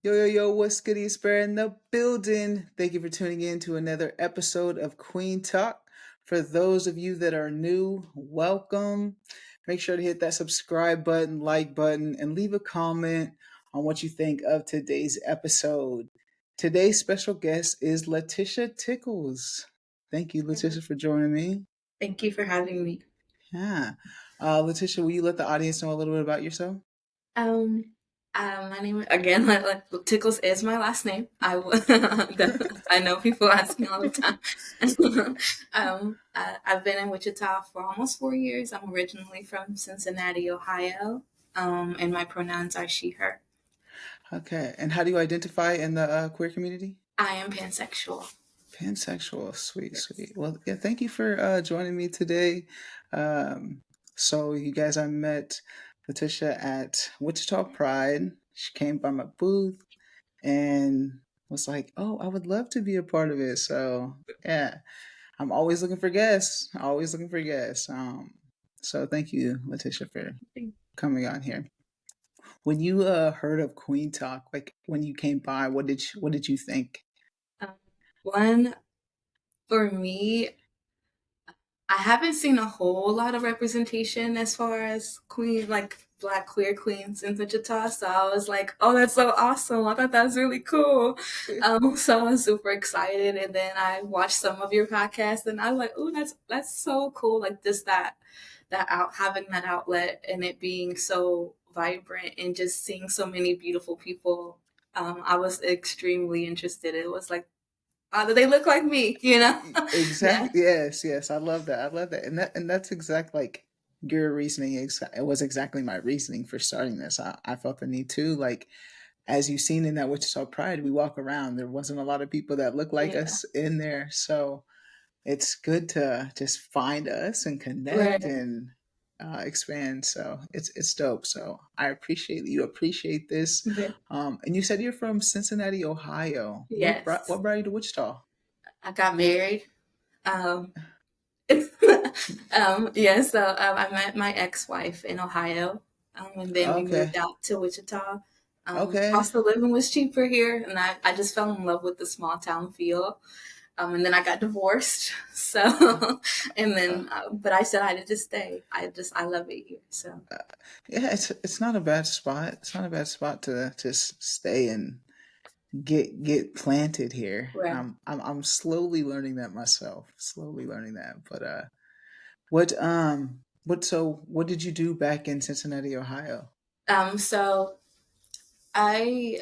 Yo, yo, yo, what's good? It's Bear in the building. Thank you for tuning in to another episode of Queen Talk. For those of you that are new, welcome. Make sure to hit that subscribe button, like button, and leave a comment on what you think of today's episode. Today's special guest is Latisha Tickels. Thank you, Latisha, for joining me. Thank you for having me. Yeah. Latisha, will you let the audience know a little bit about yourself? Um, my name again, like Tickles is my last name. I know people ask me all the time. I've been in Wichita for almost 4 years. I'm originally from Cincinnati, Ohio, and my pronouns are she/her. Okay. And how do you identify in the queer community? I am pansexual. Pansexual, sweet, Yes. sweet. Well, yeah, thank you for joining me today. Um, so, you guys, I met Latisha at Wichita Pride. She came by my booth and was like, "Oh, I would love to be a part of it." So, yeah, I'm always looking for guests. Always looking for guests. So thank you, Latisha, for coming on here. When you heard of Queen Talk, like when you came by, what did you think? Um, One for me, I haven't seen a whole lot of representation as far as like Black queer queens in Wichita. So I was like, oh, that's so awesome. I thought that was really cool. So I was super excited. And then I watched some of your podcasts and I was like, oh, that's so cool. Like just having that outlet and it being so vibrant and just seeing so many beautiful people. I was extremely interested. It was like, they look like me, you know? Yeah. Exactly. Yes, yes. I love that. I love that. And that's exact like your reasoning. It was exactly my reasoning for starting this. I felt the need to like, as you've seen in that Wichita Pride, we walk around. There wasn't a lot of people that look like Yeah. us in there, so it's good to just find us and connect Right. and expand. So it's dope. So I appreciate that you appreciate this. Yeah. And you said you're from Cincinnati, Ohio. What Yes. brought you to Wichita? I got married. Um, yeah, so I met my ex-wife in Ohio, and then we moved Okay. out to Wichita. Okay. Cost of living was cheaper here, and I just fell in love with the small town feel. And then I got divorced, Uh, so and uh, then but I decided to stay. I love it here. So uh, yeah, it's not a bad spot. It's not a bad spot to just stay and get planted here. right. I'm slowly learning that myself. Slowly learning that. But what did you do back in Cincinnati, Ohio? So I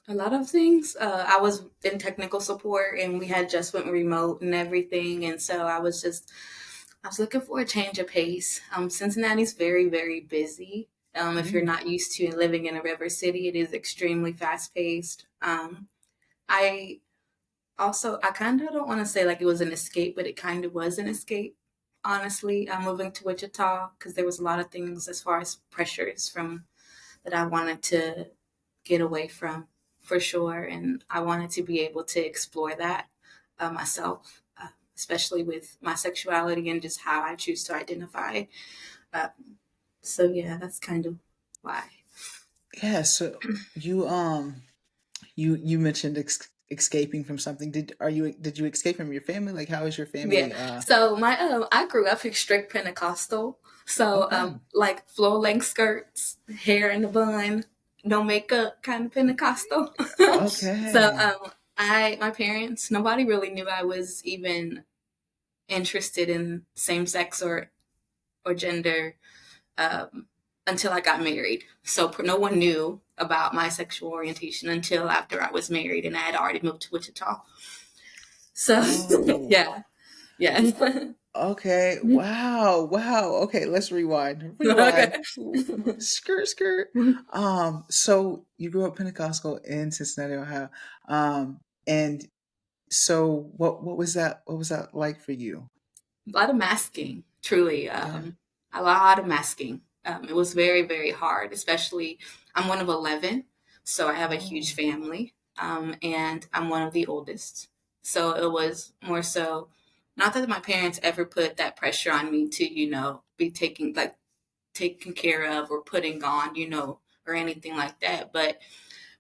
a lot of things. I was in technical support, and we had just went remote and everything, and so I was looking for a change of pace. Cincinnati's very very busy. If you're Mm, not used to living in a river city, it is extremely fast paced. I I kind of don't want to say like it was an escape, but it kind of was an escape. Honestly, I'm moving to Wichita because there was a lot of things as far as pressures from that I wanted to get away from for sure. And I wanted to be able to explore that myself, especially with my sexuality and just how I choose to identify. Uh, so, yeah, that's kind of why. yeah. So you mentioned escaping from something. Did you escape from your family? Like how is your Yeah. family? So, I grew up in strict Pentecostal. So, Okay. like floor length skirts, hair in a bun, no makeup kind of Pentecostal. So, Okay. my parents, nobody really knew I was even interested in same sex or gender um, until I got married. So no one knew about my sexual orientation until after I was married and I had already moved to Wichita. So Oh. yeah, yeah. Okay. Wow. Wow. Okay, let's rewind. Rewind. Okay. Skirt, skirt. So you grew up Pentecostal in Cincinnati, Ohio. And so what was that like for you? A lot of masking, truly. Yeah. A lot of masking. It was very, very hard, especially I'm one of 11, so I have a huge Oh. family, and I'm one of the oldest. So it was more so, not that my parents ever put that pressure on me to, be taken care of or putting on, or anything like that. But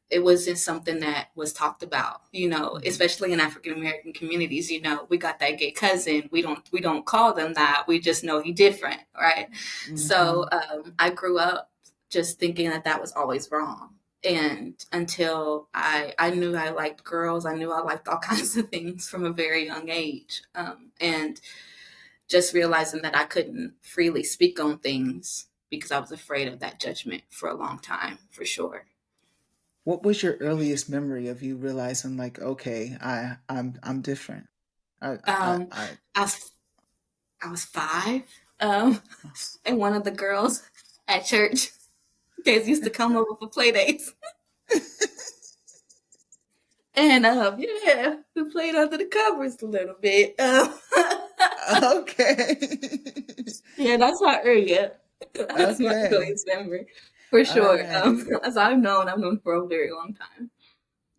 it wasn't something that was talked about, Mhm. especially in African American communities. We got that gay cousin. We don't call them that. We just know he different, right? So Mhm. I grew up just thinking that that was always wrong. And until I knew I liked girls, I knew I liked all kinds of things from a very young age. And just realizing that I couldn't freely speak on things because I was afraid of that judgment for a long time, for sure. What was your earliest memory of you realizing like, okay, I'm different. Um, I I was I was 5, and one of the girls at church, kids used to come over for play dates, and yeah, we played under the covers a little bit. Okay. Yeah, that's my earlier. That's my Okay. earliest memory, for All sure. right. As I've known for a very long time.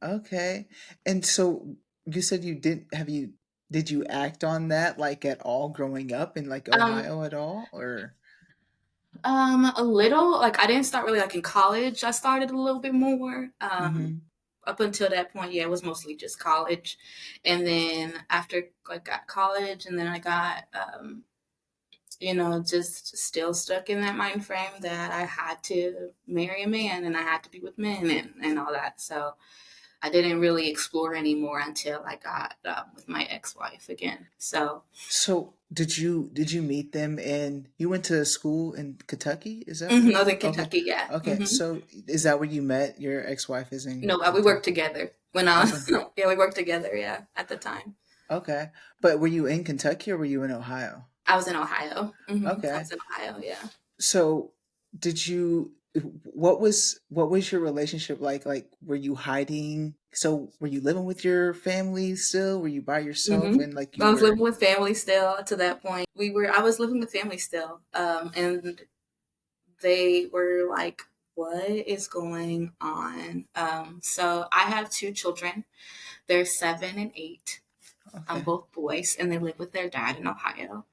Okay. And so you said you didn't have you did you act on that like at all growing up in like Um, Ohio at all or a little. Like I didn't start really like in college. I started a little bit more. Mhm. Up until that point, yeah, it was mostly just college, and then after I got college, and then I got just still stuck in that mind frame that I had to marry a man and I had to be with men and all that. So I didn't really explore anymore until I got with my ex-wife again. So So did you meet them and you went to school in Kentucky? Is that where? Northern Okay. Kentucky, yeah. Okay. So is that where you met? Your ex-wife is in No, we worked Kentucky. together when I Okay. was, yeah, we worked together, yeah, at the time. Okay. But were you in Kentucky or were you in Ohio? I was in Ohio. I Okay. was in Ohio, yeah. So did you what was your relationship like? Like were you hiding? So were you living with your family still? Were you by yourself hmm and like you I was were living with family still to that point. I was living with family still. And they were like, what is going on? So I have 2 children. They're 7 and 8. okay. Both boys, and they live with their dad in Ohio.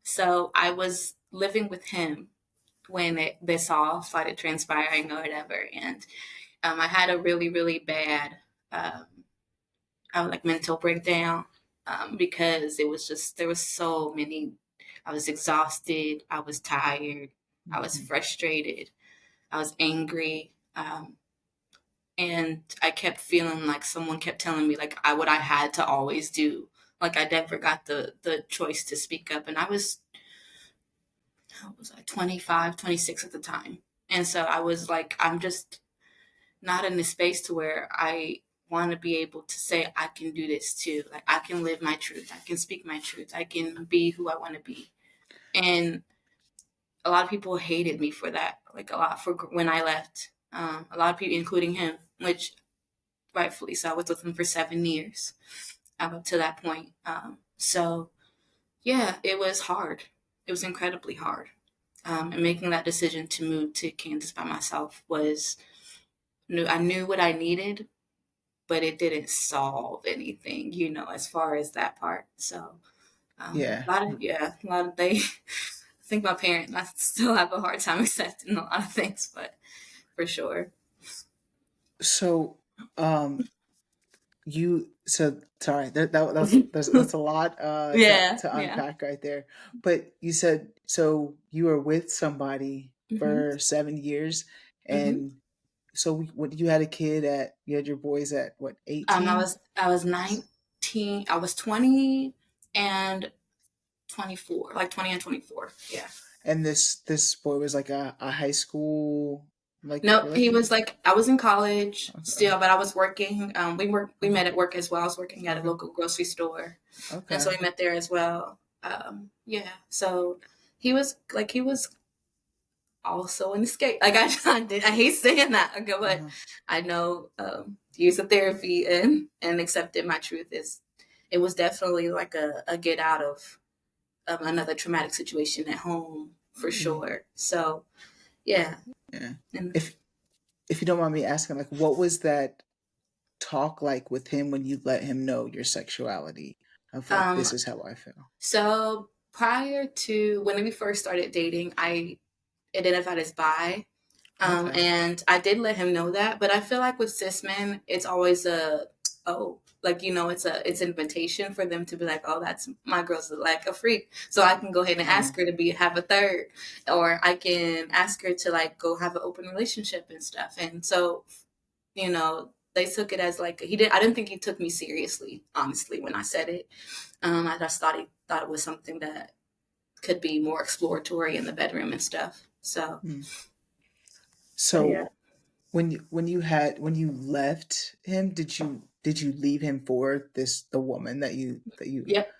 So I was living with him when this all started transpiring or whatever. And I had a really, really bad um, like mental breakdown because it was just, there was so many. I was exhausted. I was tired. I was Mhm. frustrated. I was angry. And I kept feeling like someone kept telling me like what I had to always do. Like I never got the choice to speak up. And I was, how was I, 25, 26 at the time. And so I was like, I'm just not in the space to where I want to be able to say I can do this too. Like I can live my truth. I can speak my truth. I can be who I want to be. And a lot of people hated me for that. Like a lot for when I left. A lot of people, including him, which rightfully so. I was with him for 7 years up to that point. So yeah, it was hard. It was incredibly hard. And making that decision to move to Kansas by myself was new. I knew what I needed, but it didn't solve anything, as far as that part. So Yeah. a lot of they. I think my parents, I still have a hard time accepting a lot of things, but for sure. So um you so sorry that's a lot to Yeah, to yeah. unpack right there. But you said so you were with somebody hmm for 7 years hmm and so what you had a kid at you had your boys at what I 18 was 19. I was 20 and 24, like 20 and 24. Yeah. and this boy was like a high school like No, he was relative like, I was in college okay still, but I was working. We uh-huh, met at work as well. I was working at a uh-huh, local grocery store, and so okay we met there as well. Yeah. So he was also an escape. Like I hate saying that, okay, but uh-huh, I know use of therapy and accepting my truth is, it was definitely like a get out of another traumatic situation at home for yeah, sure. So yeah, yeah. and If you don't mind me asking like what was that talk like with him when you let him know your sexuality of like um, this is how I feel. so prior to when we first started dating, I identified as bi, Okay. And I did let him know that, but I feel like with cis men, it's always oh, like, it's an invitation for them to be like, oh, that's my girl's like a freak. So I can go ahead and Uh, ask her to have a third, or I can ask her to like go have an open relationship and stuff. And so, they took it as like I didn't think he took me seriously, honestly, when I said it. I just thought it was something that could be more exploratory in the bedroom and stuff. So, hmm. yeah. So when you left him, did you leave him for the woman that you Yep.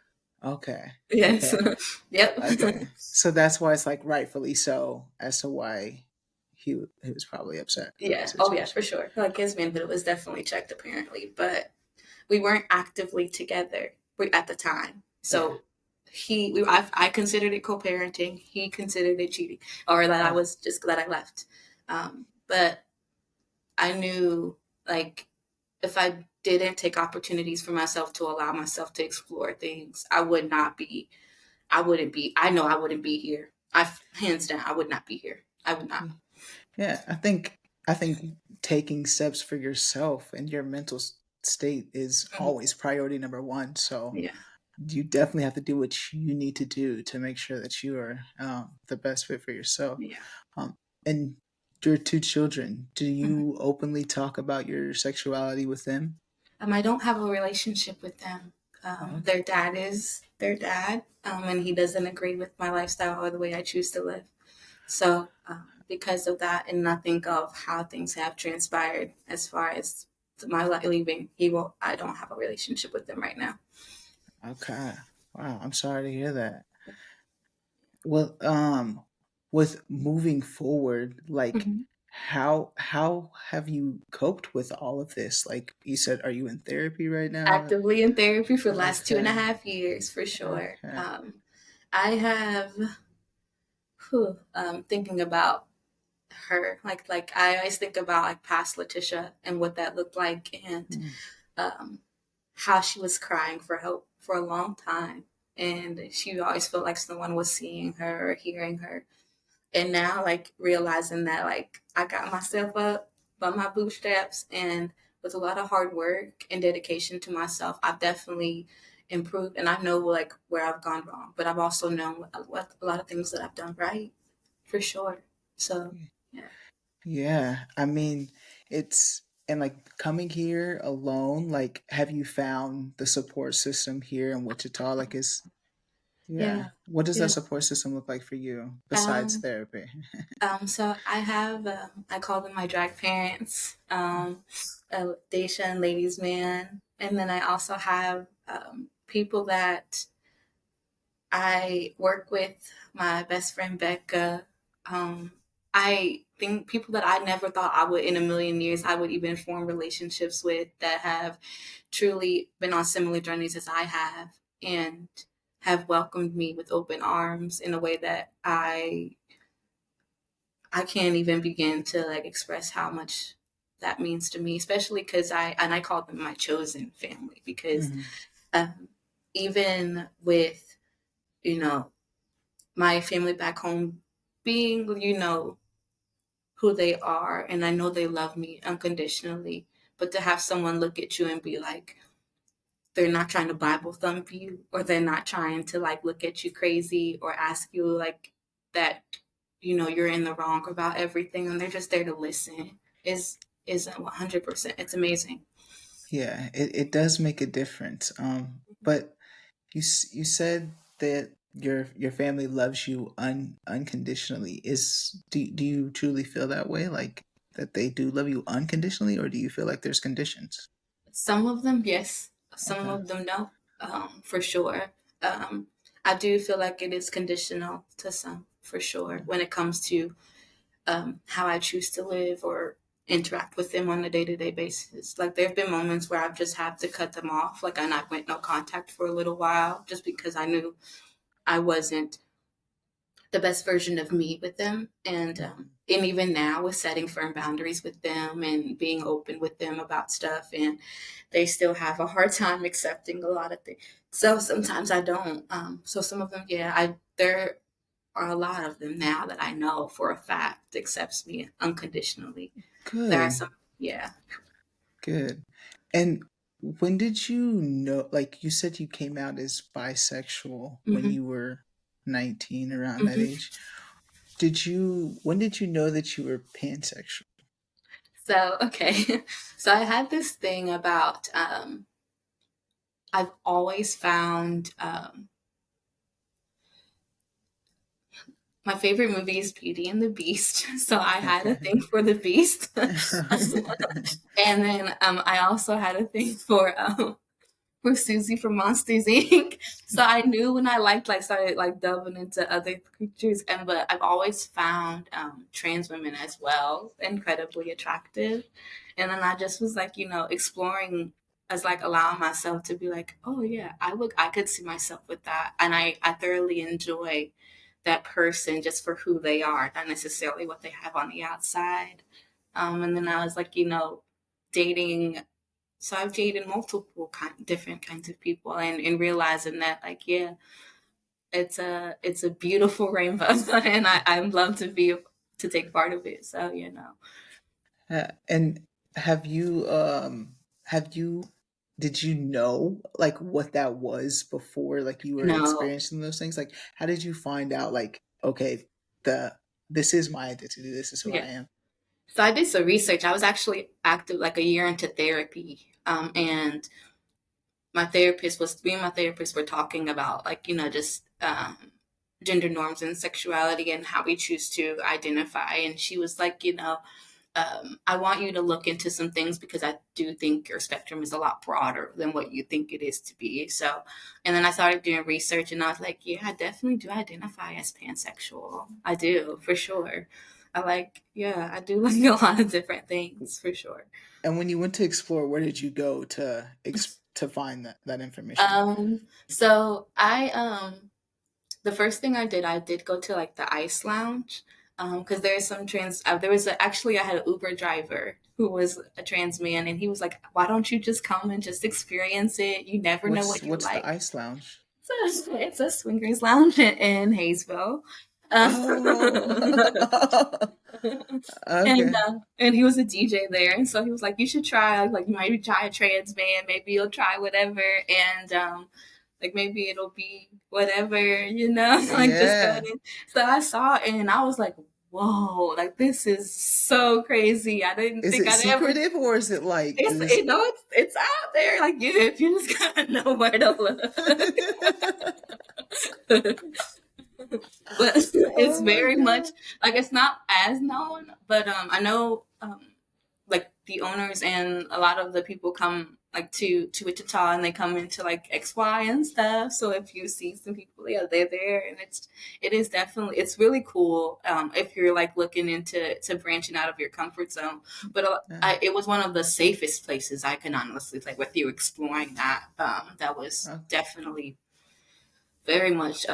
okay. Yes. Okay. Yep. Okay. So that's why it's like rightfully so as to why he was probably upset about the Yeah. Oh, yeah, situation. for sure. Like his manhood was definitely checked, apparently, but we weren't actively together at the time. Yeah. So I considered it co-parenting. He considered it cheating, or that I Oh. was just glad I left. But I knew, like, if I didn't take opportunities for myself to allow myself to explore things, I wouldn't be, I know I wouldn't be here. Hands down, I would not be here. I would not. Yeah, I think taking steps for yourself and your mental state is Mhm. always priority number one. So Yeah. you definitely have to do what you need to do to make sure that you are the best fit for yourself. Yeah. Um, and your two children, do Mhm. you openly talk about your sexuality with them? I don't have a relationship with them. Oh, okay. Their dad is their dad, and he doesn't agree with my lifestyle or the way I choose to live. So, because of that, and I think of how things have transpired as far as my leaving, I don't have a relationship with them right now. Okay. Wow, I'm sorry to hear that. Well, with moving forward, like Mhm. how have you coped with all of this? Like you said, are you in therapy right now? Actively in therapy for the last two and a Okay. half years, for sure. Okay. I have, thinking about her, like I always think about like past Latisha and what that looked like, and Mm, um, how she was crying for help for a long time, and she always felt like someone was seeing her or hearing her. And now, like, realizing that, like, I got myself up by my bootstraps, and with a lot of hard work and dedication to myself, I've definitely improved. And I know, like, where I've gone wrong, but I've also known a lot of things that I've done right, for sure. So, yeah. yeah, I mean, it's and like coming here alone, like have you found the support system here in Wichita? Like is yeah. Yeah. What does that Yeah. support system look like for you besides Um, therapy? so I have, I call them my drag parents, Daisha and Ladies Man. And then I also have people that I work with, my best friend Becca. Um, I think people that I never thought I would in a million years I would even form relationships with, that have truly been on similar journeys as I have, and have welcomed me with open arms in a way that I can't even begin to like express how much that means to me, especially because I call them my chosen family, because Hmm. um, even with, you know, my family back home being, who they are, and I know they love me unconditionally, but to have someone look at you and be like, they're not trying to Bible thump you, or they're not trying to like look at you crazy or ask you like that, you're in the wrong about everything, and they're just there to listen, is 100%. It's amazing. Yeah, it does make a difference. But you said that your family loves you unconditionally. Do you truly feel that way? Like that they do love you unconditionally, or do you feel like there's conditions? Some of them, yes. Some Okay. of them, no. For sure. Um, I do feel like it is conditional to some, for sure, when it comes to how I choose to live or interact with them on a day to day basis. Like there have been moments where I've just had to cut them off, like I not went no contact for a little while, just because I knew I wasn't the best version of me with them, and even now with setting firm boundaries with them and being open with them about stuff, and they still have a hard time accepting a lot of things. So sometimes I don't. So some of them, yeah, I there are a lot of them now that I know for a fact accepts me unconditionally. There are Good. some, yeah. Good. And when did you know, like you said you came out as bisexual when hmm you were 19, around that hmm age? When did you know that you were pansexual? So, okay. So I had this thing about, I've always found, my favorite movie is Beauty and the Beast. So I had a Okay. thing for the Beast. And then I also had a thing for Susie from Monsters Inc. So I knew when I like started like delving into other creatures, and but I've always found trans women as well incredibly attractive, and then I just was like exploring as like allowing myself to be like, oh yeah, I could see myself with that, and I thoroughly enjoy that person just for who they are, not necessarily what they have on the outside. And then I was like, dating, so I've dated multiple different kinds of people, and realizing that like yeah, it's a beautiful rainbow, and I love to take part of it. So And have you did you know like what that was before like you were no, experiencing those things? Like how did you find out like okay, the this is my identity, this is who I yeah. am? So I did some research. I was actually active like a year into therapy, and me and my therapist were talking about like just gender norms and sexuality and how we choose to identify, and she was like, I want you to look into some things because I do think your spectrum is a lot broader than what you think it is to be. So, and then I started doing research, and I was like, yeah, I definitely do identify as pansexual. I do, for sure. Yeah, I do like a lot of different things, for sure. And when you went to explore, where did you go to to find that information? So the first thing I did go to like the ice lounge, because there's some trans. Actually I had an Uber driver who was a trans man, and he was like, "Why don't you just come and just experience it? You never know what you What's the like." ice lounge? So it's a swingers lounge in Hayesville. Oh. And Okay. and he was a DJ there, and so he was like, "You should try like you might try a trans man, maybe you'll try whatever, and like maybe it'll be whatever, like just go Yeah. in." So I saw it, and I was like, "Whoa, like this is so crazy! I didn't Is think it I'd ever." secretive or is it like It's is it's out there, like if you just gotta know where to look. But it's Oh my very much god. like it's not as known, but I know like the owners and a lot of the people come like to Wichita, and they come into like XY and stuff. So if you see some people, yeah, they're there, and it is definitely it's really cool if you're like looking into to branching out of your comfort zone. But Yeah. it was one of the safest places I can honestly say with you exploring that. That was Oh, definitely very much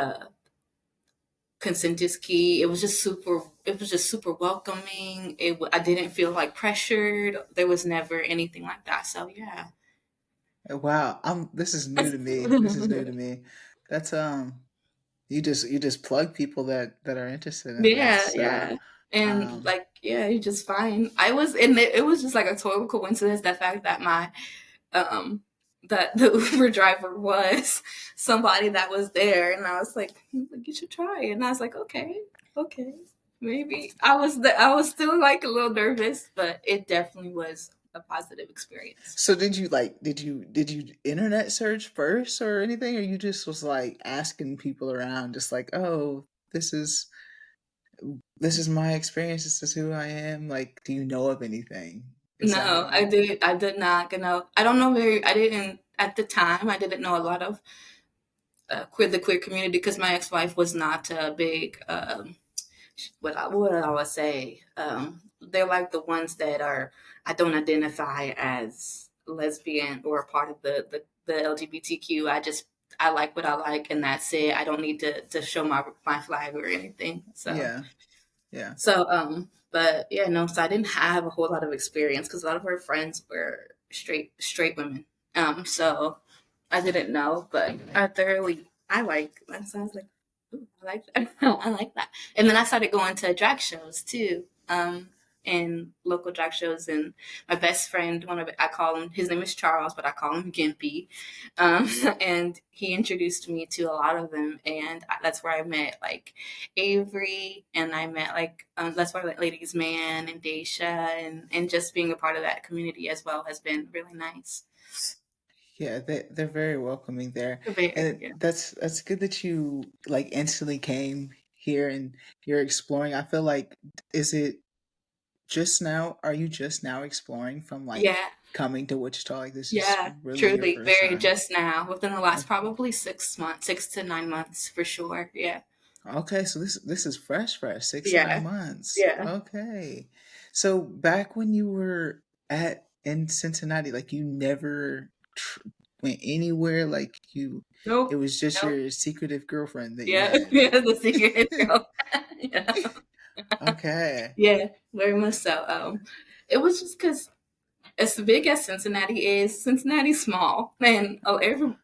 consent is key. It was just super welcoming. I didn't feel like pressured. There was never anything like that. So yeah. wow. This is new to me. This is new to me. That's you just plug people that are interested in this. Yeah, So yeah. And um like, yeah, you just fine. I was and it was just like a total coincidence, the fact that my um that the Uber driver was somebody that was there, and I was like, you should try it. And I was like, okay, maybe. I was still like a little nervous, but it definitely was a positive experience. so did you like did you internet search first or anything, or you just was like asking people around just like, "Oh, this is my experience, this is who I am." Like, do you know of anything? Is that how No, you I did not, I don't know I didn't at the time. I didn't know a lot of the queer community because my ex-wife was not a big what I would say. They're like the ones that are I don't identify as lesbian or a part of the LGBTQ. I like what I like, and that's it. I don't need to show my flag or anything. Yeah. Yeah. But yeah, no. So I didn't have a whole lot of experience because a lot of her friends were straight women. So I didn't know, but I like. That sounds like. Ooh, I like that. I like that. And then I started going to drag shows too. And local drag shows. And my best friend, I call him, his name is Charles, but I call him Gimpy. And he introduced me to a lot of them. And that's where I met like Avery, and I met like, that's why like Ladies Man and Daisha, and just being a part of that community as well has been really nice. Yeah, they're very welcoming there, Very, and yeah. that's good that you like instantly came here and you're exploring. I feel like, is it just now? Are you just now exploring from like Yeah. coming to Wichita? Like this is Yeah, really your truly, first very time? just now, within the last probably 6 months, 6 to 9 months for sure. Yeah, Okay, so this is fresh, 6 to 9 yeah, months. yeah. Okay, so back when you were at in Cincinnati, like you never went anywhere. Like you, it Nope, was just nope. your secretive girlfriend that you Yeah, had. yeah. The secret girl. Yeah, Okay, yeah, very much so. It was just because as big as Cincinnati is, Cincinnati's small, and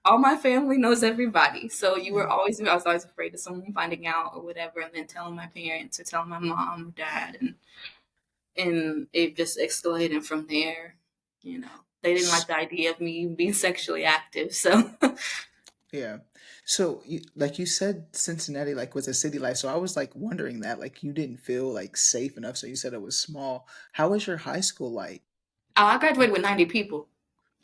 all my family knows everybody. So I was always afraid of someone finding out or whatever, and then telling my parents or telling my mom or dad, and it just escalated from there. You know, they didn't like S- the idea of me being sexually active, so yeah. So like you said, Cincinnati like was a city life. So I was like wondering that like you didn't feel like safe enough. So you said it was small. How was your high school like? I graduated with 90 people.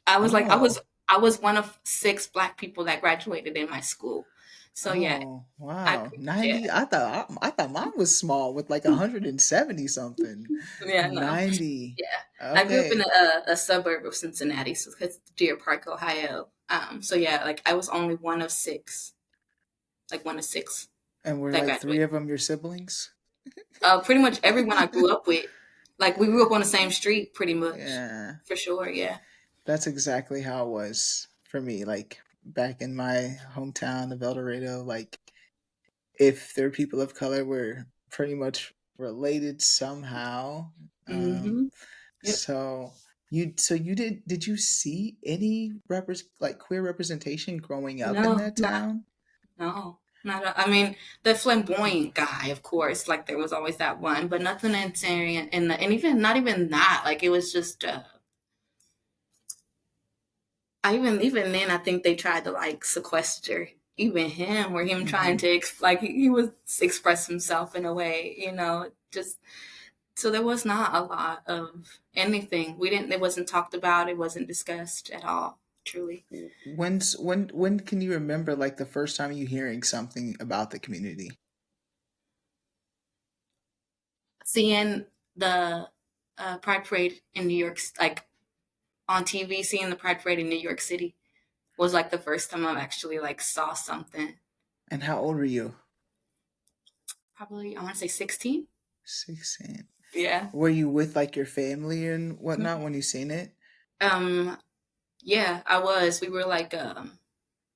I was like, Oh. I was one of 6 Black people that graduated in my school. So yeah, Oh, I wow. yeah, 90. I thought mine was small with like 170 something. yeah, no, 90. yeah. I grew up in Okay. a suburb of Cincinnati, so it's Deer Park, Ohio. So yeah, like I was only one of 6, like one of 6 And were that like three graduated. of them your siblings? Pretty much everyone I grew up with, like we grew up on the same street, pretty much, Yeah. for sure. Yeah. That's exactly how it was for me. Like back in my hometown of El Dorado, like if there are people of color, we're pretty much related somehow. Um, Mm-hmm. Yep. so you did you see any like queer representation growing up in No, that not town? no, not. I mean, the flamboyant guy, of course. Like there was always that one, but nothing in and even not even that. Like it was just. I even then, I think they tried to like sequester even him, or him trying Hmm. to like he was express himself in a way, just so there was not a lot of anything. We didn't. It wasn't talked about. It wasn't discussed at all. Truly, When can you remember like the first time you hearing something about the community? seeing the Pride Parade in New York, like on TV, seeing the Pride Parade in New York City was like the first time I actually like saw something. And how old were you? Probably I want to say 16. 16. Yeah. Were you with like your family and whatnot when you seen it? Um. Yeah, I was. We were like.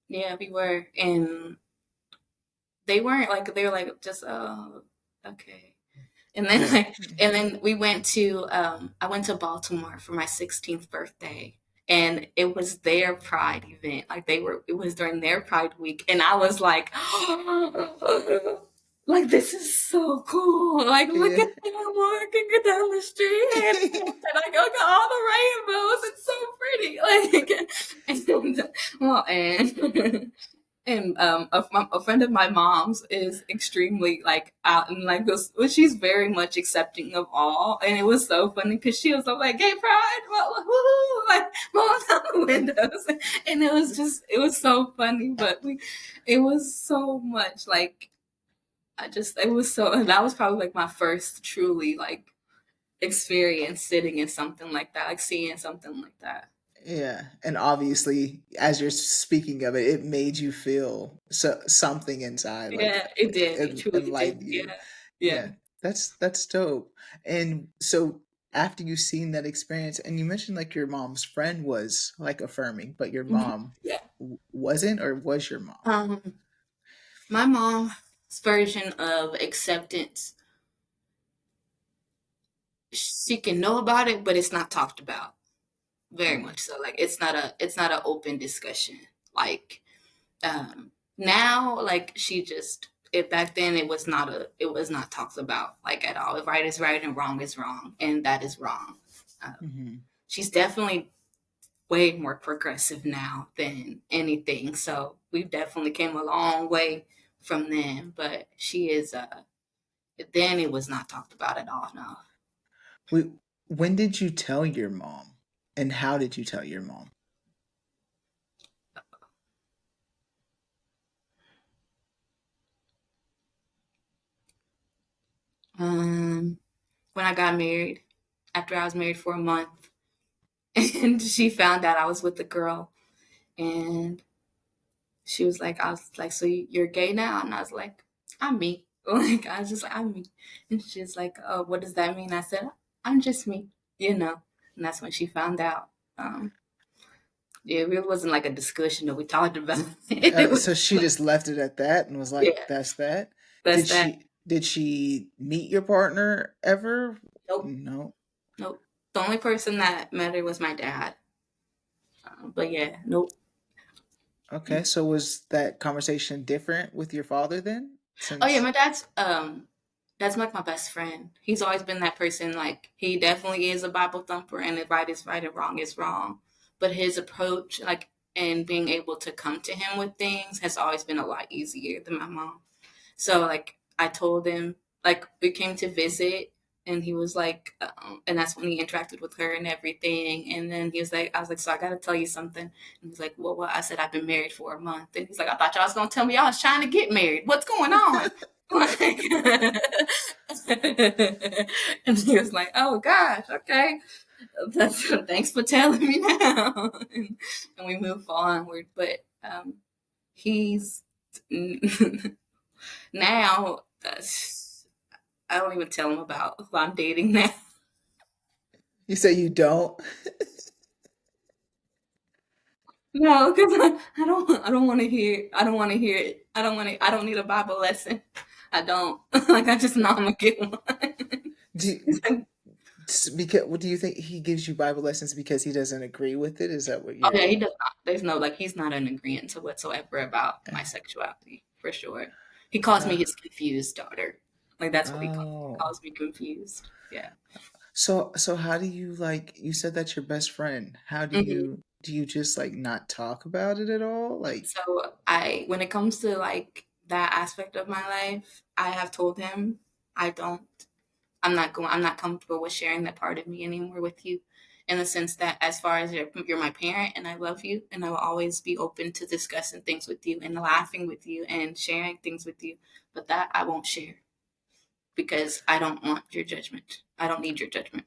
Yeah, we were, and they weren't like they were like just okay. And then Yeah. like and then we went to I went to Baltimore for my 16th birthday, and it was their pride event. Like it was during their pride week, and I was like like this is so cool. Like look Yeah. at them walking down the street, and I look at all the rainbows. It's so pretty. Like and well and a friend of my mom's is extremely like out and like this, well, she's very much accepting of all, and it was so funny because she was like gay pride, well, woo, like rolling down the windows, and it was so funny, but it was so much like it was so, and that was probably like my first truly like experience sitting in something like that, like seeing something like that. Yeah. And obviously, as you're speaking of it, it made you feel something inside, like Yeah, it did. It it truly did. enlightened you. Yeah, yeah. Yeah. That's dope. And so after you seen that experience, and you mentioned like your mom's friend was like affirming, but your Mhm. mom Yeah. wasn't, or was your mom? Um, my mom's version of acceptance, she can know about it, but it's not talked about very Mm. much. So like it's not an open discussion. Like now, like she just it back then it was not talked about like at all. If right is right and wrong is wrong, and that is wrong. Hmm. She's definitely way more progressive now than anything. So we've definitely came a long way from then. But she is then it was not talked about at all. No. We, when did you tell your mom, and how did you tell your mom? Um, when I got married, after I was married for a month, and she found out I was with the girl, and she was like, I was like, so you're gay now? And I was like, I'm me. Like, I was just like, I'm me. And she's like, oh, what does that mean? I said, I'm just me, you know? And that's when she found out. Um, yeah, it really wasn't like a discussion that we talked about. It was So she just left it at that and was like, yeah, "That's that." that's Did that. she meet your partner ever? Nope, No. nope. The only person that met her was my dad. But yeah, nope. Okay, so was that conversation different with your father then? Oh yeah, Since my dad's like my best friend. He's always been that person. Like he definitely is a Bible thumper, and if right is right and wrong is wrong. But his approach, like and being able to come to him with things, has always been a lot easier than my mom. So like I told him, like we came to visit, and he was like, and that's when he interacted with her and everything. And then he was like, I was like, so I got to tell you something. And he's like, well, what? I said I've been married for a month. And he's like, I thought y'all was gonna tell me y'all was trying to get married. What's going on? Like, and he was like, "Oh gosh, okay, thanks for telling me now." And we move onward. But he's now. I don't even tell him about who I'm dating now. you say you don't. No, because I don't. I don't want to hear. I don't want to hear it. I don't want to. I don't need a Bible lesson. I don't. Like I just know I'm gonna get one. Do you, because what do you think he gives you Bible lessons because he doesn't agree with it? Is that what Oh yeah, you're? he does not. There's no like he's not in agreement to whatsoever about my sexuality for sure. He calls me Uh, his confused daughter. Like that's what he calls me. He oh, calls me confused. Yeah. so how do you like? You said that's your best friend. How Hmm. do you just like not talk about it at all? Like, So when it comes to like that aspect of my life, I have told him I don't. I'm not comfortable with sharing that part of me anymore with you, in the sense that as far as you're my parent and I love you and I will always be open to discussing things with you and laughing with you and sharing things with you, but that I won't share because I don't want your judgment. I don't need your judgment.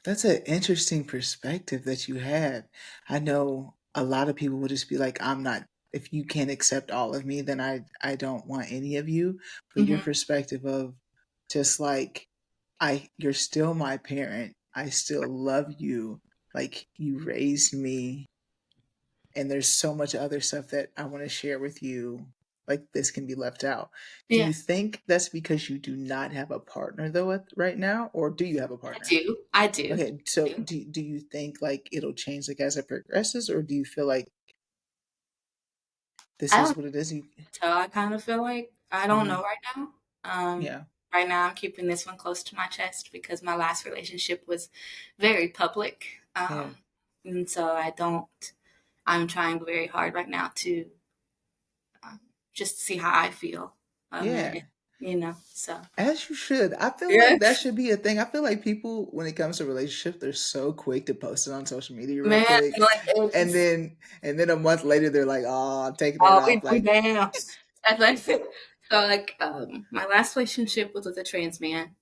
that's an interesting perspective that you have. I know a lot of people will just be like, I'm not, if you can't accept all of me, then I don't want any of you. But your Hmm. perspective of just like, you're still my parent. I still love you. Like you raised me, and there's so much other stuff that I want to share with you. Like this can be left out. Do Yeah, you think that's because you do not have a partner though right now, or do you have a I partner? do. I do. Okay, I so do. do you think like it'll change like as it progresses, or do you feel like this I is don't what it is? You, tell. I kind of feel like I don't hmm. know right now. Um, Yeah, right now, I'm keeping this one close to my chest because my last relationship was very public, yeah, and so I don't. I'm trying very hard right now to um, just see how I feel. And, yeah. you know, so As you should. I feel yeah, like that should be a thing. I feel like people, when it comes to relationships, they're so quick to post it on social media real man, quick, like and it's then a month later they're like, "Oh, I'm taking it oh, off." we Like, down. That's like so like my last relationship was with a trans man,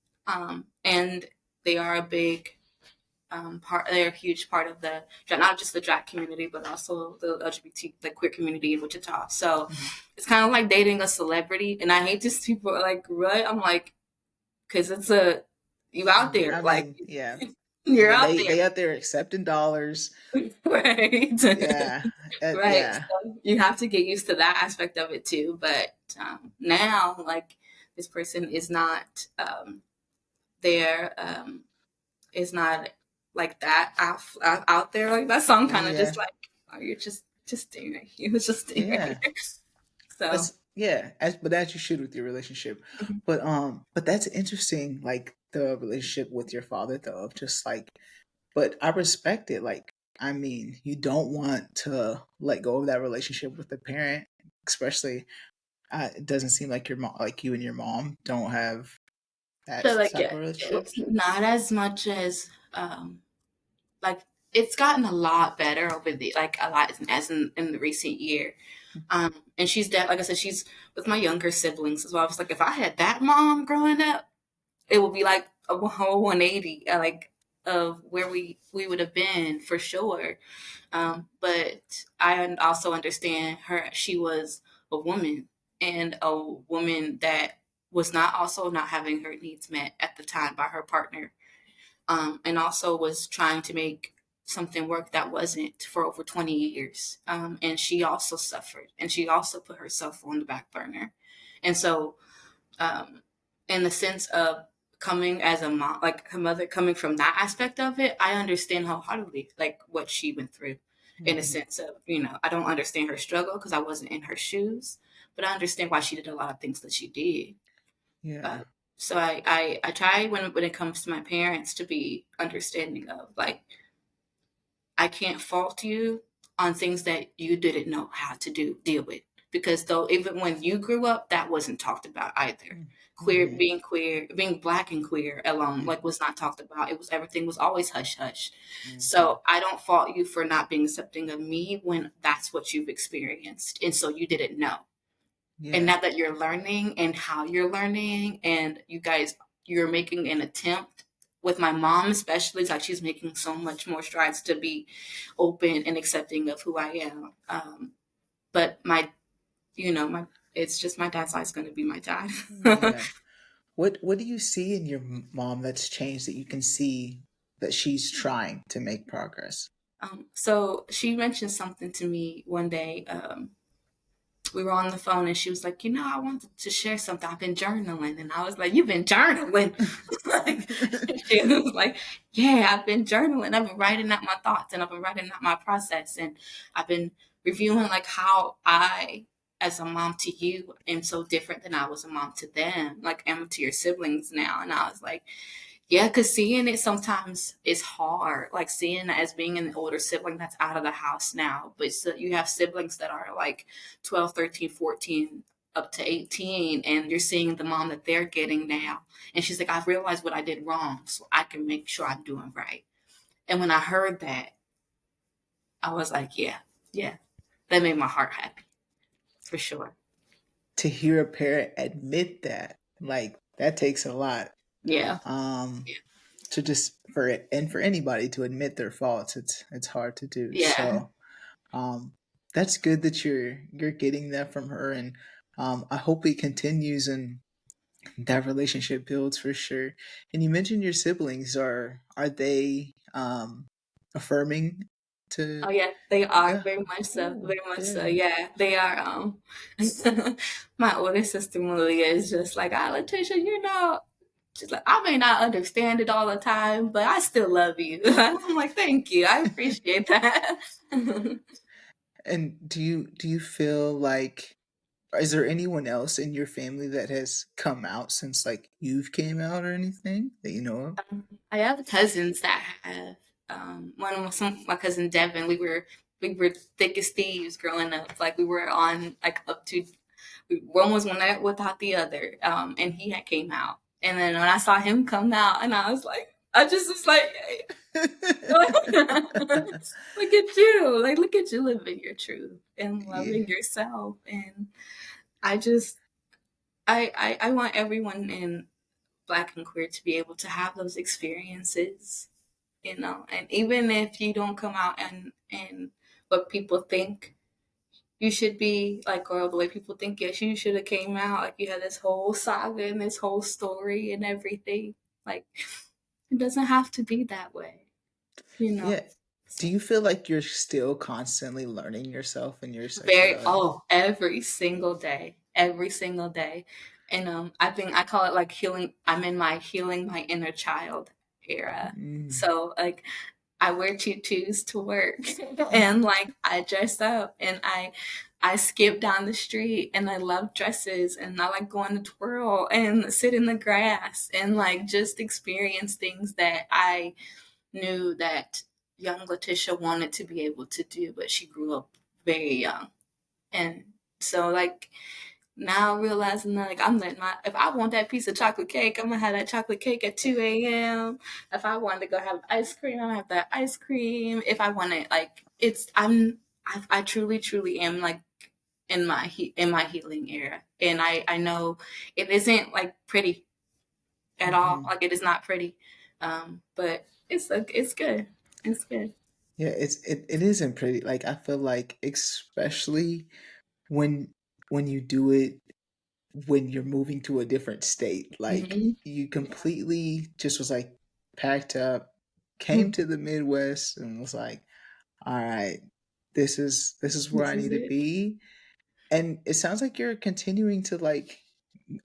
and they are a big part. They're a huge part of the not just the drag community, but also the LGBT like queer community in Wichita. So mhm. it's kind of like dating a celebrity, and I hate this. People are like, "What?" I'm like, because it's a you out there, I like mean, yeah. I you're mean, out they there, out there accepting dollars. right? Yeah, Right. yeah, So you have to get used to that aspect of it too. But now, like this person is not there. Is not like that out there like that. So I'm kind of yeah, just like, oh, you're just staring. You was just staring. yeah. So. Yeah, as you should with your relationship. Mhm. But that's interesting, like the relationship with your father though, of just like, but I respect it. Like, I mean, you don't want to let go of that relationship with the parent, especially it doesn't seem like your mom, like you and your mom don't have that So like type yeah, of relationship. not as much as like it's gotten a lot better over the like a lot as in the recent year. And she's like I said, she's with my younger siblings as well. I was like, if I had that mom growing up, it would be like a whole 180, like of where we would have been for sure. But I also understand her. She was a woman and a woman that was not also not having her needs met at the time by her partner, and also was trying to make something work that wasn't for over 20 years. And she also suffered and she also put herself on the back burner. And so, um, in the sense of coming as a mom, like her mother coming from that aspect of it, I understand wholeheartedly, like what she went through in a Hmm. sense of, you know, I don't understand her struggle because I wasn't in her shoes, but I understand why she did a lot of things that she did. Yeah. Uh, so I try when it comes to my parents to be understanding of like I can't fault you on things that you didn't know how to deal with because though even when you grew up that wasn't talked about either. Hmm. Queer, being black and queer alone like was not talked about. It was everything was always hush hush. Hmm. So I don't fault you for not being accepting of me when that's what you've experienced and so you didn't know. And Yeah. now that you're learning and how you're learning and you guys you're making an attempt with my mom especially like she's making so much more strides to be open and accepting of who I am, but my you know my it's just my dad's always going to be my dad. Yeah. What do you see in your mom that's changed that you can see that she's trying to make progress? So she mentioned something to me one day. We were on the phone and she was like, you know, I wanted to share something. I've been journaling. And I was like, you've been journaling? Like, she was like, yeah, I've been journaling. I've been writing out my thoughts and I've been writing out my process. And I've been reviewing like how I, as a mom to you, am so different than I was a mom to them. Like, I'm to your siblings now. And I was like, yeah, because seeing it sometimes is hard. Like seeing it as being an older sibling that's out of the house now. But so you have siblings that are like 12, 13, 14, up to 18, and you're seeing the mom that they're getting now. And she's like, I've realized what I did wrong, so I can make sure I'm doing right. And when I heard that, I was like, yeah, yeah, that made my heart happy for sure. To hear a parent admit that, like that takes a lot. Yeah. Um, to just for it and for anybody to admit their faults, it's hard to do. Yeah. So um, that's good that you're getting that from her, and I hope it continues and that relationship builds for sure. And you mentioned your siblings are they affirming Oh to yeah, they are yeah, very much so, cool, very much so. yeah. Yeah, they are. My older sister Malia is just like, ah, Latisha, you know, she's like, I may not understand it all the time, but I still love you. I'm like, thank you, I appreciate that. And do you feel like, is there anyone else in your family that has come out since like you've came out or anything that you know of? I have cousins that have. One was my cousin Devin. We were thick as thieves growing up. Like we were on like up to one was one night without the other. And he had came out. And then when I saw him come out, and I was like, I just was like, hey, look at you, like look at you living your truth and Yeah. loving yourself. And I just, I want everyone in Black and queer to be able to have those experiences, you know. And even if you don't come out and what people think you should be like, or the way people think, yes, you should have came out. Like you had this whole saga and this whole story and everything. Like it doesn't have to be that way, you know. Yeah. Do So you feel like you're still constantly learning yourself and your very sexuality? every single day, and I think I call it like healing. I'm in my healing my inner child era. Mm. So like I wear tutus to work and like I dress up and I skip down the street and I love dresses and I like going to twirl and sit in the grass and like just experience things that I knew that young Latisha wanted to be able to do, but she grew up very young. And so like now realizing that like I'm letting my if I want that piece of chocolate cake, I'm gonna have that chocolate cake at 2 a.m. If I wanted to go have ice cream, I'm gonna have that ice cream. If I want it like I truly, truly am like in my healing era. And I know it isn't like pretty at all. Hmm. Like it is not pretty. But it's good. It's good. Yeah, it isn't pretty. Like I feel like especially when you do it when you're moving to a different state. Like Hmm. you completely just was like packed up, came Hmm. to the Midwest and was like, all right, this is where This I is need to it. be. And it sounds like you're continuing to like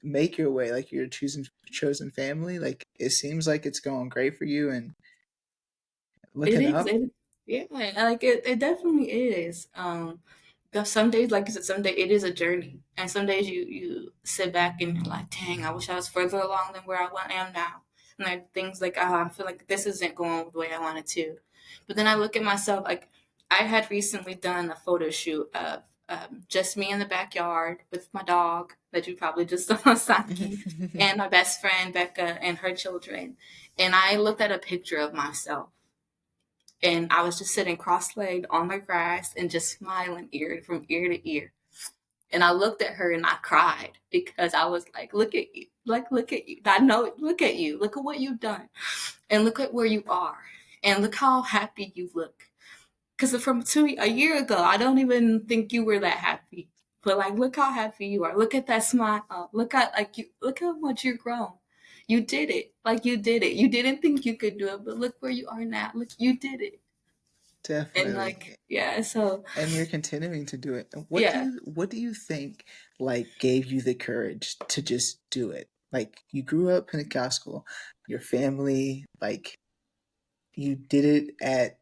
make your way, like you're choosing chosen family. Like it seems like it's going great for you and It looking is. up. Yeah, like it definitely is. Because some days, like you said, some day it is a journey, and some days you sit back and you're like, dang, I wish I was further along than where I am now. And like things like, oh, I feel like this isn't going the way I wanted to. But then I look at myself like I had recently done a photo shoot of just me in the backyard with my dog that you probably just saw, Saki, and my best friend Becca and her children. And I looked at a picture of myself and I was just sitting cross-legged on the grass and just smiling from ear to ear. And I looked at her and I cried because I was like, "Look at you! Like, look at you! I know. Look at you! Look at what you've done, and look at where you are, and look how happy you look." Because from a year ago, I don't even think you were that happy. But like, look how happy you are. Look at that smile. Look at like you. Look how much you've grown. You did it. Like you did it. You didn't think you could do it, but look where you are now. Look, you did it. And like, Definitely. yeah, so And you're continuing to do it. yeah. What do you think like gave you the courage to just do it? Like you grew up Pentecostal, your family, like you did it at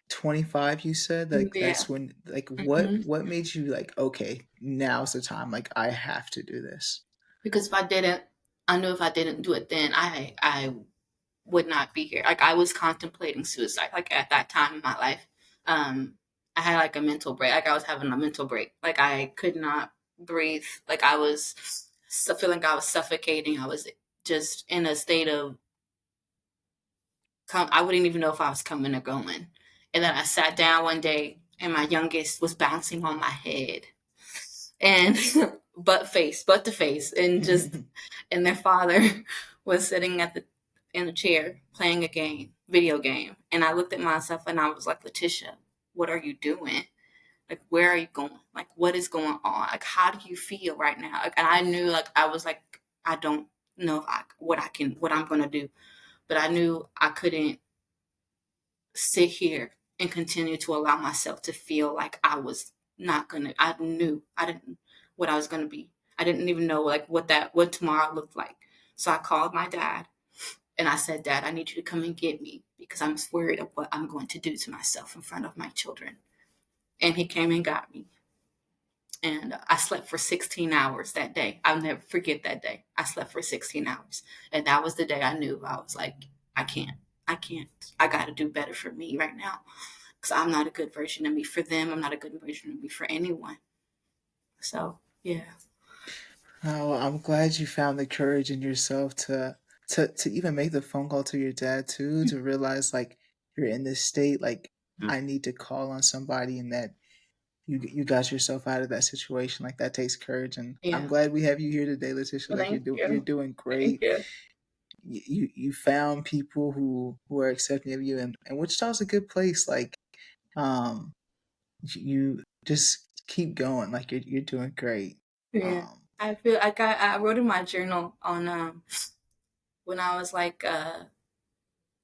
25, you said? Like Yeah. that's when like Hmm. what made you like, okay, now's the time, like I have to do this. Because if I didn't, I knew if I didn't do it then, I would not be here. Like I was contemplating suicide. Like at that time in my life, um, I had like a mental break. Like I was having a mental break. Like I could not breathe. Like I was feeling like I was suffocating. I was just in a state of I wouldn't even know if I was coming or going. And then I sat down one day, and my youngest was bouncing on my head and butt to face, and just and their father was sitting in the chair playing a game, video game, and I looked at myself and I was like, Latisha, what are you doing? Like, where are you going? Like, what is going on? Like, how do you feel right now? Like, and I knew, like, I was like, I don't know if what I'm gonna do, but I knew I couldn't sit here and continue to allow myself to feel like I was not gonna. I knew I didn't what I was gonna be. I didn't even know like what tomorrow looked like. So I called my dad and I said, Dad, I need you to come and get me because I'm worried of what I'm going to do to myself in front of my children. And he came and got me. And I slept for 16 hours that day. I'll never forget that day. I slept for 16 hours. And that was the day I knew I was like, I can't. I can't. I got to do better for me right now because I'm not a good version of me for them. I'm not a good version of me for anyone. So, yeah. Oh, I'm glad you found the courage in yourself to even make the phone call to your dad too, to realize like you're in this state, like I need to call on somebody and that you got yourself out of that situation. Like that takes courage and I'm Yeah. glad we have you here today, Letitia. Like Thank you're you. doing Thank great. you. You found people who are accepting of you and Wichita's a good place. Like um you just keep going. Like you're doing great. Yeah. Um I feel like I wrote in my journal on when I was like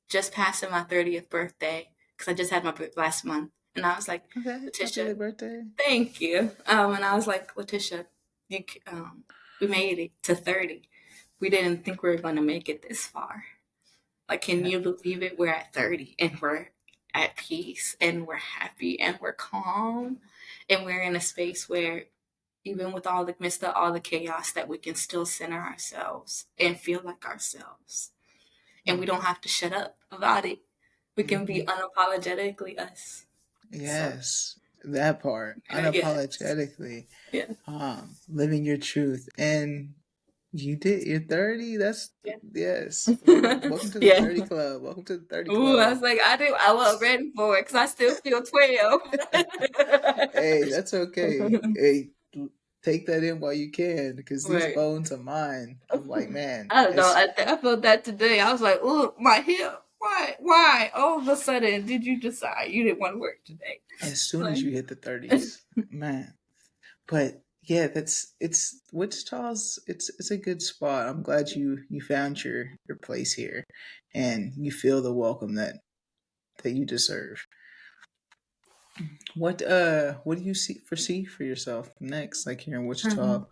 just passing my 30th birthday because I just had my last month. And I was like, okay, happy Latisha, early birthday. thank you. And I was like, Latisha, you, we made it to 30. We didn't think we were going to make it this far. Like, can Yeah. you believe it? We're at 30 and at peace and we're happy and we're calm and we're in a space where even with all the midst of all the chaos that we can still center ourselves and feel like ourselves and we Mm. don't have to shut up about it. We can be Hmm. unapologetically us. So Yes, that part, yes, unapologetically, yeah, living your truth. And you did. You're 30. That's yeah, yes. Welcome to the yeah. 30 club. Welcome to the 30 Ooh, I club. was like, I wasn't ready for it because I still feel 12. Hey, that's okay. Hey, take that in while you can, because these Right. bones are mine. I'm like, man, I don't know. it's I felt that today. I was like, oh, my hip. Why? Why? All of a sudden, did you decide you didn't want to work today? as soon Like, as you hit the 30s, man. But yeah, that's it's Wichita's. It's a good spot. I'm glad you found your place here, and you feel the welcome that you deserve. What do you foresee for yourself next, like here in Wichita? um,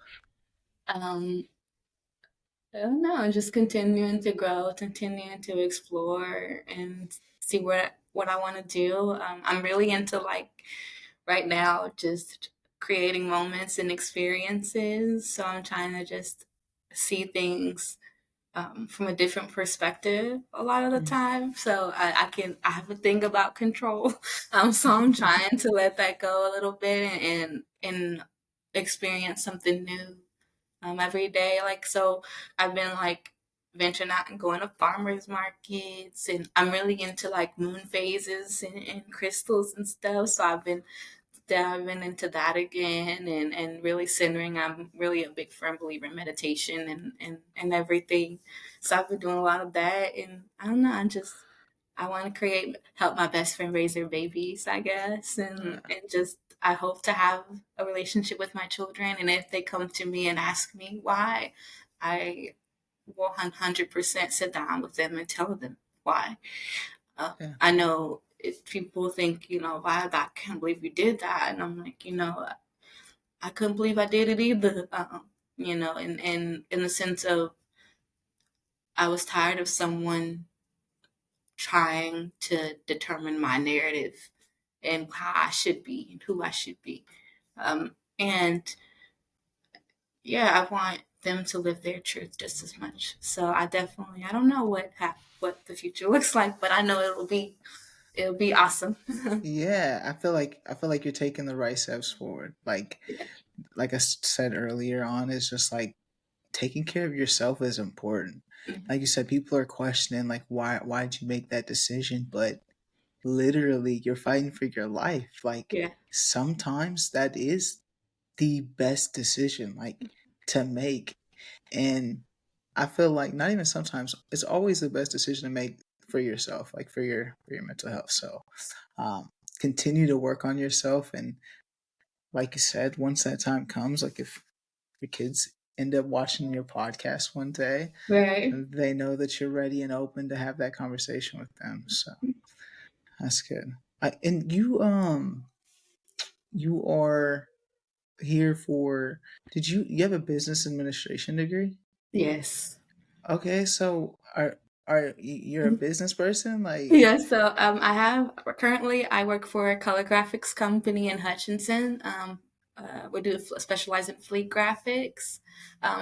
um, I don't know. Just continuing to grow, continuing to explore, and see what I want to do. I'm really into like right now just creating moments and experiences. So I'm trying to just see things from a different perspective a lot of the Mm. time. So I have a thing about control. So I'm trying to let that go a little bit and experience something new every day. Like, so I've been like venturing out and going to farmers markets, and I'm really into like moon phases and crystals and stuff. So I've been diving into that again and really centering. I'm really a big firm believer in meditation and everything. So I've been doing a lot of that, and I don't know. I want to help my best friend raise their babies, I guess, and just I hope to have a relationship with my children. And if they come to me and ask me why, I will 100% sit down with them and tell them why. Yeah, I know if people think, why I can't believe you did that, and I'm like, I couldn't believe I did it either. And in the sense of I was tired of someone trying to determine my narrative and how I should be and who I should be. And yeah, I want them to live their truth just as much. So I don't know what the future looks like, but I know it'll be awesome. yeah. I feel like you're taking the right steps forward. Yeah. Like I said earlier on, it's just like taking care of yourself is important. Like you said, people are questioning like why'd you make that decision, but literally you're fighting for your life. Like Yeah. sometimes that is the best decision like to make. And I feel like not even sometimes, it's always the best decision to make for yourself, like for your mental health. So um continue to work on yourself, and like you said, once that time comes, like if your kids end up watching your podcast one day, Right. they know that you're ready and open to have that conversation with them. So that's good. And you are here for, you have a business administration degree? Yes. Okay, so you're a business person? Like, Yeah, so I work for a color graphics company in Hutchinson. We do specialize in fleet graphics,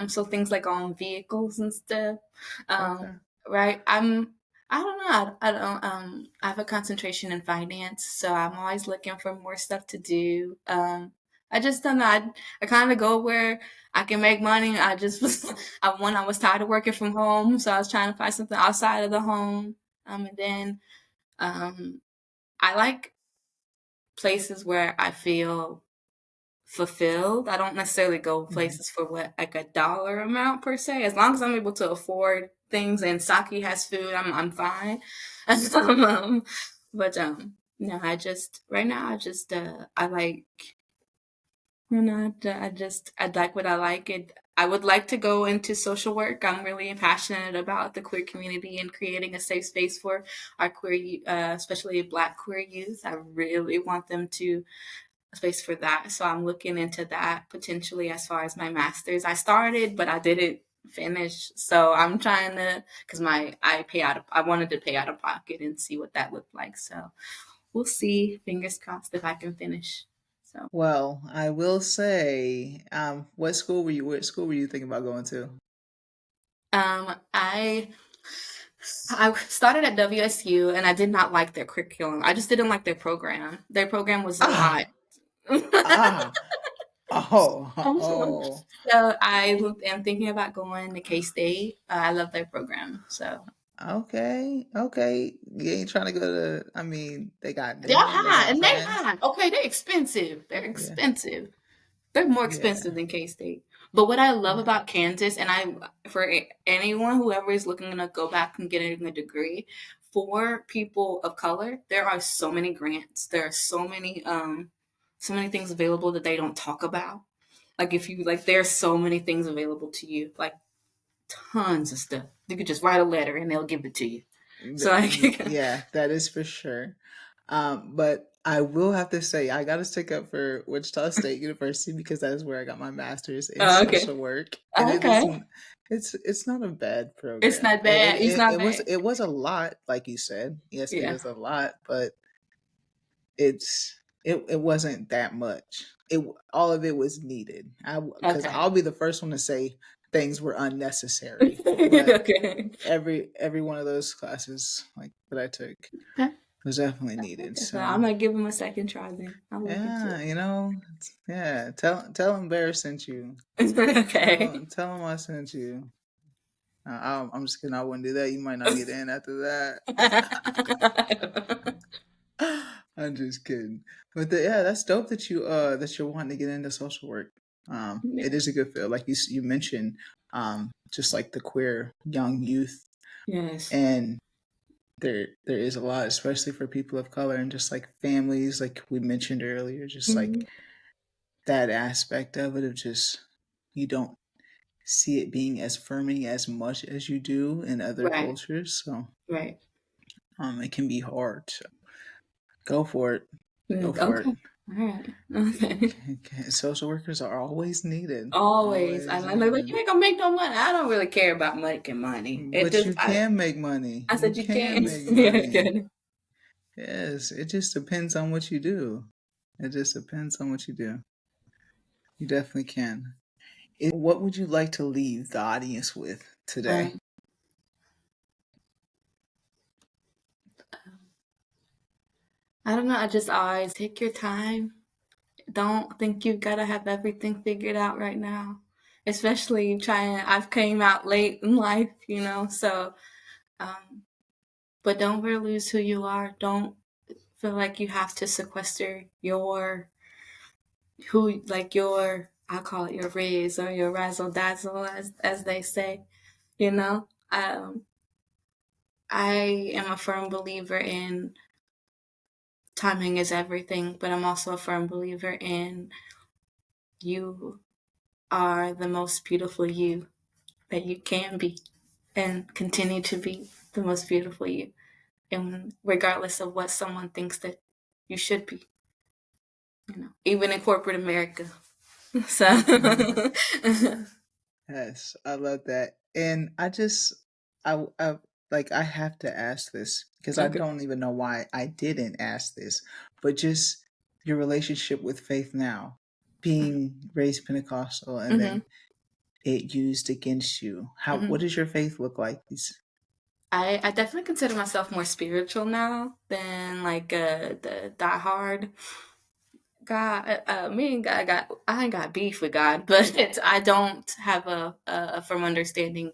so things like on vehicles and stuff. Um, okay. right, I don't know. I don't. I have a concentration in finance, so I'm always looking for more stuff to do. I just don't know. I kind of go where I can make money. I just was I was tired of working from home, so I was trying to find something outside of the home. And then um, I like places where I feel fulfilled. I don't necessarily go Hmm. places for what like a dollar amount per se. As long as I'm able to afford things and Saki has food, I'm fine. But no, I just right now I like I like what I like. I would like to go into social work. I'm really passionate about the queer community and creating a safe space for our especially Black queer youth. I really want them to a space for that. So I'm looking into that potentially as far as my master's. I started, but I didn't. finish. So I'm trying to, because I wanted to pay out of pocket and see what that looked like. So we'll see. Fingers crossed if I can finish. So Well, I will say, what school were you thinking about going to? I started at WSU and I did not like their curriculum. I just didn't like their program. Their program was a lot. Ah, ah, oh, So oh. am thinking about going to K State. I love their program. So Okay, okay. You ain't trying to go to, I mean, they got they're Newman, they high got and they Penn. high. Okay, they're expensive. They're Yeah, expensive. They're more expensive yeah, than K State. But what I love yeah. about Kansas, and for anyone whoever is looking to go back and getting a degree, for people of color, there are so many grants. There are so many things available that they don't talk about. Like if you like, there's so many things available to you. Like tons of stuff. You could just write a letter and they'll give it to you. So like, Yeah, that is for sure. But I will have to say, I got to stick up for Wichita State University because that is where I got my master's in okay, social work, and okay, it's not a bad it's program. not bad. It's not bad. It was a lot, like you said. Yes, it Yeah. is a lot, but it wasn't that much. All of it was needed. Because Okay. I'll be the first one to say things were unnecessary, but Okay. every one of those classes like that I took Okay. was definitely needed. Okay. So So I'm gonna give him a second try then. I'll look into yeah, yeah. Tell him Bear sent you. it. Okay. Tell him I sent you. I'm just kidding. I wouldn't do that. You might not get in after that. I'm just kidding. But yeah, that's dope that that you're wanting to get into social work. It Yeah. is a good field, like you mentioned. Just like the queer young youth, Yes. and there is a lot, especially for people of color and just like families, like we mentioned earlier. Just like Mhm. that aspect of it, of just you don't see it being as affirming as much as you do in other Right. cultures. So Right. it can be hard. So go for it. Go Okay. for it. All right. Okay. Okay. Social workers are always needed. Always. Always I'm like, needed. you ain't gonna make no money. I don't really care about making money. It But just, you can make money. I You said you can can. make Yeah. money. Good. Yes, it just depends on what you do. It just depends on what you do. You definitely can. What would you like to leave the audience with today? Um, I don't know. I just always take your time. Don't think you've got to have everything figured out right now, especially trying. I've came out late in life, so um, but don't ever lose who you are. Don't feel like you have to sequester your I call it your riz or your razzle dazzle, as they say. You know, I am a firm believer in timing is everything, but I'm also a firm believer in you are the most beautiful you that you can be and continue to be the most beautiful you, and regardless of what someone thinks that you should be, even in corporate America. So Yes, I love that. And I like, I have to ask this because I okay. don't even know why I didn't ask this, but just your relationship with faith now, being raised Pentecostal and Hmm. then it used against you. What Hmm. does your faith look like? I definitely consider myself more spiritual now than like the diehard God. Me and God got I ain't got beef with God, but I don't have a firm understanding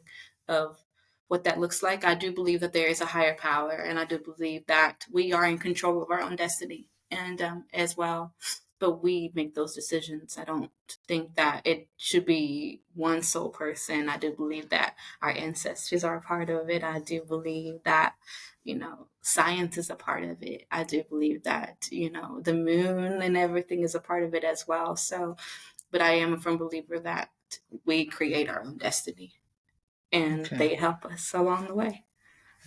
of what that looks like. I do believe that there is a higher power, and I do believe that we are in control of our own destiny, and as well. But we make those decisions. I don't think that it should be one sole person. I do believe that our ancestors are a part of it. I do believe that science is a part of it. I do believe that, the moon and everything is a part of it as well. So, but I am a firm believer that we create our own destiny and Okay. they help us along the way.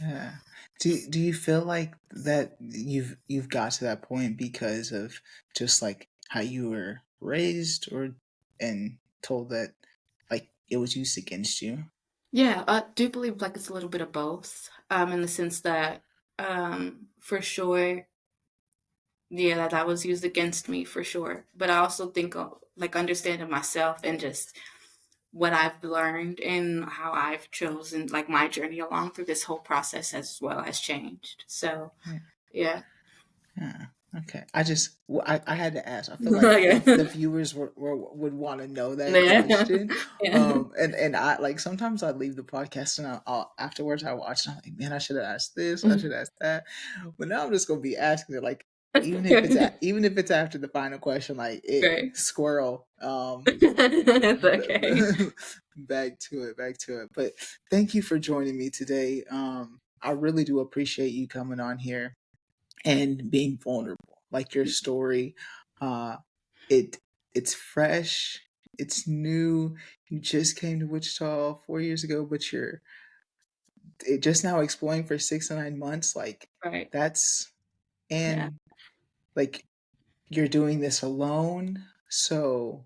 Yeah. Do you feel like that you've got to that point because of just like how you were raised, or and told that like it was used against you? Yeah, I do believe like it's a little bit of both, in the sense that, for sure, yeah, that was used against me for sure. But I also think like understanding myself and just what I've learned and how I've chosen like my journey along through this whole process as well has changed. So Yeah. yeah, Yeah. Okay. I had to ask. I feel like yeah, the viewers would want to know that yeah, question. yeah. And I like sometimes I leave the podcast and I'll afterwards I watch and I'm like, man, I should have asked this. I should have asked that. But now I'm just gonna be asking it like even if it's after the final question, like it Right. squirrel. It's okay. Back to it. But thank you for joining me today. I really do appreciate you coming on here and being vulnerable. Like your story, uh, it it's fresh, it's new. You just came to Wichita 4 years ago, but you're just now exploring for 6 to 9 months. Like Right. that's Yeah. and like you're doing this alone. So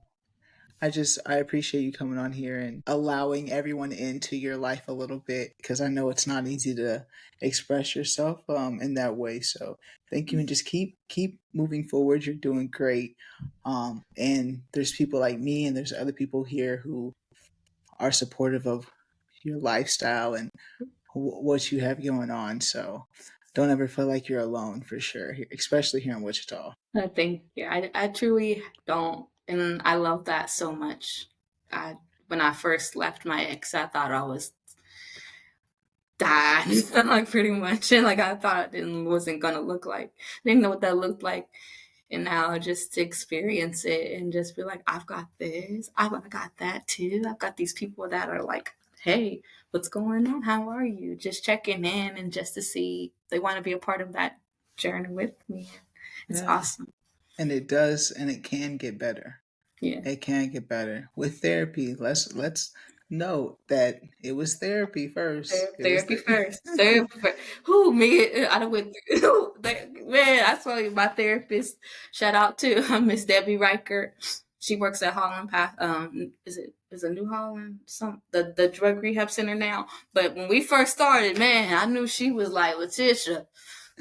I appreciate you coming on here and allowing everyone into your life a little bit because I know it's not easy to express yourself in that way. So thank you and just keep moving forward. You're doing great. And there's people like me and there's other people here who are supportive of your lifestyle and what you have going on. So don't ever feel like you're alone for sure, especially here in Wichita. I think, yeah, I truly don't. And I love that so much. I, when I first left my ex, I thought I was died, like pretty much. And like I thought it wasn't gonna look like. Didn't know what that looked like. And now just to experience it and just be like, I've got this, I've got that too. I've got these people that are like, hey, what's going on? How are you? Just checking in and just to see they want to be a part of that journey with me. It's Yeah. awesome. And it does and it can get better. Yeah. It can get better with therapy. Let's note that it was therapy first. It was Therapy first. Therapy first. Who me? I done went through. Man, I saw you. My therapist. Shout out to Miss Debbie Riker. She works at Holland Path. Is it New Holland? The drug rehab center now. But when we first started, man, I knew she was like Latisha.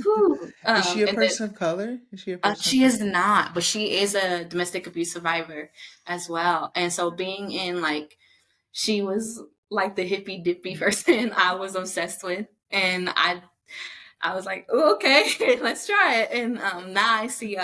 Whew. Is she a And then person of color? Is she a person of she color? is not, but she is a domestic abuse survivor as well. And so being in like she was like the hippy dippy person I was obsessed with. And I was like, oh, okay, let's try it. And now I see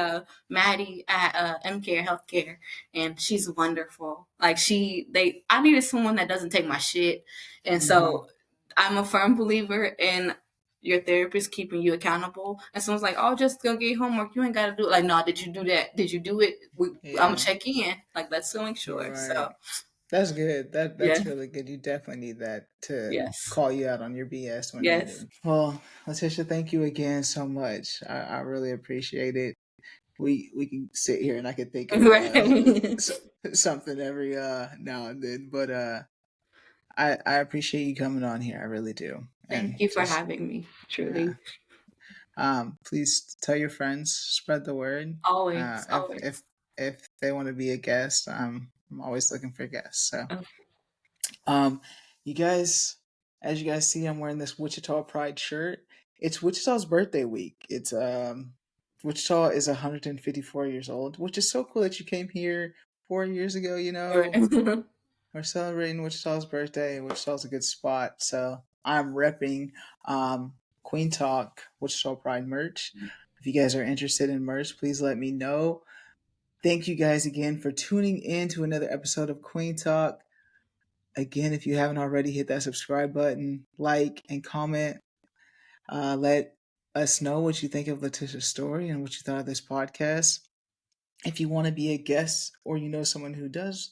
Maddie at MCare Healthcare, and she's wonderful. Like I needed someone that doesn't take my shit, and Hmm. so I'm a firm believer in your therapist keeping you accountable. And someone's like, oh, just go get homework. You ain't got to do it. Like, no, did you do that? Did you do it? I'm Yeah, check in. Like, let's make sure. right. So, That's good. yeah, That's really good. You definitely need that to yes, call you out on your BS when yes. needed. Well, Letitia, thank you again so much. I really appreciate it. We can sit here and I could think of Right. something every now and then, but I appreciate you coming on here. I really do. Thank And you for just having me, yeah. truly. Please tell your friends, spread the word. Always, If always. if they want to be a guest, I'm always looking for guests. So, Oh, um, you guys, as you guys see, I'm wearing this Wichita Pride shirt. It's Wichita's birthday week. It's Wichita is 154 years old, which is so cool that you came here 4 years ago. You all know, right. we're celebrating Wichita's birthday. Wichita's a good spot. So I'm repping Queen Talk Wichita Pride merch. If you guys are interested in merch, please let me know. Thank you guys again for tuning in to another episode of Queen Talk. Again, if you haven't already, hit that subscribe button, like, and comment. Let us know what you think of Latisha's story and what you thought of this podcast. If you want to be a guest or you know someone who does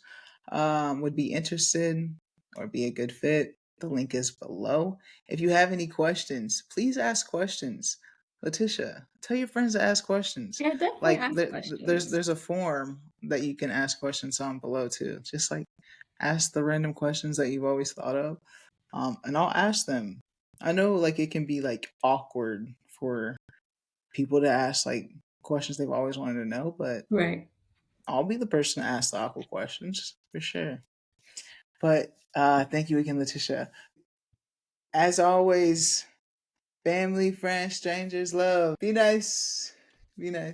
would be interested or be a good fit, the link is below. If you have any questions, please ask questions. Letitia, tell your friends to ask questions. Yeah, definitely Like ask questions. there's a form that you can ask questions on below too. Just like ask the random questions that you've always thought of, and I'll ask them. I know like it can be like awkward for people to ask like questions they've always wanted to know, but Right. I'll be the person to ask the awkward questions for sure. But thank you again, Latisha. As always, family, friends, strangers, love. Be nice. Be nice.